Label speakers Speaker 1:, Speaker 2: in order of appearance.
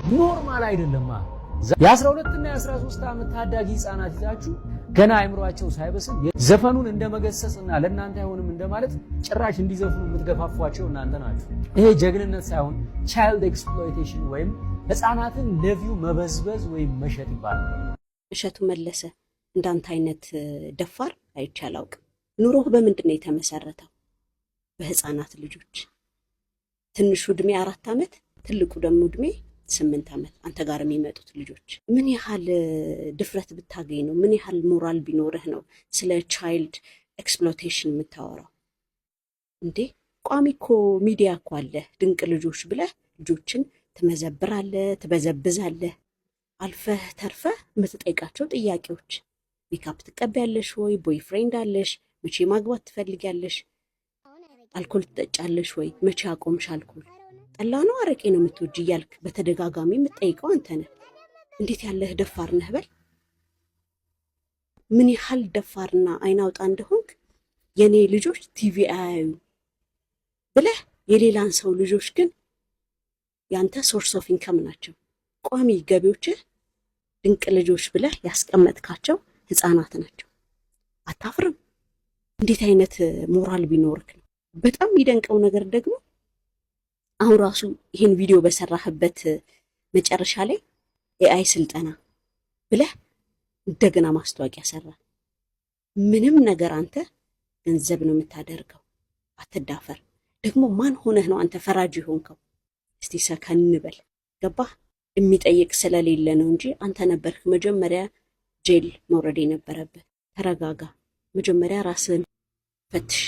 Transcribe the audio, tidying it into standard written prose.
Speaker 1: ኖርማል አይደለም። የ12 እና የ13 ዓመት ታዳጊ ህፃናት ይዛችሁ ገና አይምሯቸው ሳይበስል ዘፈኑን እንደመገሰጽና ለእናንተ አይሆንም እንደማለት ጭራሽ እንዲዘፍኑ የምትገፋፏቸው እናንተ ናችሁ። ይሄ ጀግንነት ሳይሆን ቻይልድ ኤክስፕሎይቴሽን ወይም ህፃናትን ለቪው መበዝበዝ ወይም መሸጥ ይባላል።
Speaker 2: እሸቱ መለሰ እንዳንተ አይነት ደፋር አይቼ አላውቅም። ኑሮህ በምንድን ነው የተመሰረተው? በህፃናት ልጆች። ትንሹ እድሜ 4 ዓመት፣ ትልቁ ደግሞ እድሜ 8 ዓመት አንተ ጋር የሚመጡት ልጆች። ምን ያህል ድፍረት ብታገኝ ነው? ምን ያህል ሞራል ቢኖርህ ነው ስለ ቻይልድ ኤክስፕሎይቴሽን የምታወራው እንዴ? ቋሚ እኮ ሚዲያ እኮ አለ። ድንቅ ልጆች ብለህ ልጆችን ትመዘብራለህ፣ ትበዘብዛለህ። አልፈህ ተርፈህ የምትጠይቃቸው ጥያቄዎች፣ ሜካፕ ትቀቢያለሽ ወይ? ቦይፍሬንድ አለሽ? መቼ ማግባት ትፈልጊያለሽ? አልኮል ትጠጫለሽ ወይ? መቼ አቆምሽ አልኮል? ጠላ ነው አረቄ ነው የምትወጂ እያልክ በተደጋጋሚ የምትጠይቀው አንተ ነህ። እንዴት ያለህ ደፋር ነህ በል። ምን ያህል ደፋርና አይናውጣ እንደሆንክ የኔ ልጆች ቲቪ አያዩ ብለህ የሌላን ሰው ልጆች ግን ያንተ ሶርስ ኦፍ ኢንከም ናቸው፣ ቋሚ ገቢዎችህ። ድንቅ ልጆች ብለህ ያስቀመጥካቸው ህፃናት ናቸው። አታፍርም? እንዴት አይነት ሞራል ቢኖርክ ነው? በጣም የሚደንቀው ነገር ደግሞ አሁን ራሱ ይሄን ቪዲዮ በሰራህበት መጨረሻ ላይ ኤአይ ስልጠና ብለህ እንደገና ማስታወቂያ ሰራ። ምንም ነገር አንተ ገንዘብ ነው የምታደርገው። አትዳፈር። ደግሞ ማን ሆነህ ነው አንተ ፈራጅ ሆንከው? እስቲ ሰከን በል። ገባህ? የሚጠይቅ ስለሌለ ነው እንጂ አንተ ነበርክ መጀመሪያ ጄል መውረድ የነበረበት። ተረጋጋ። መጀመሪያ ራስህን ፈትሽ።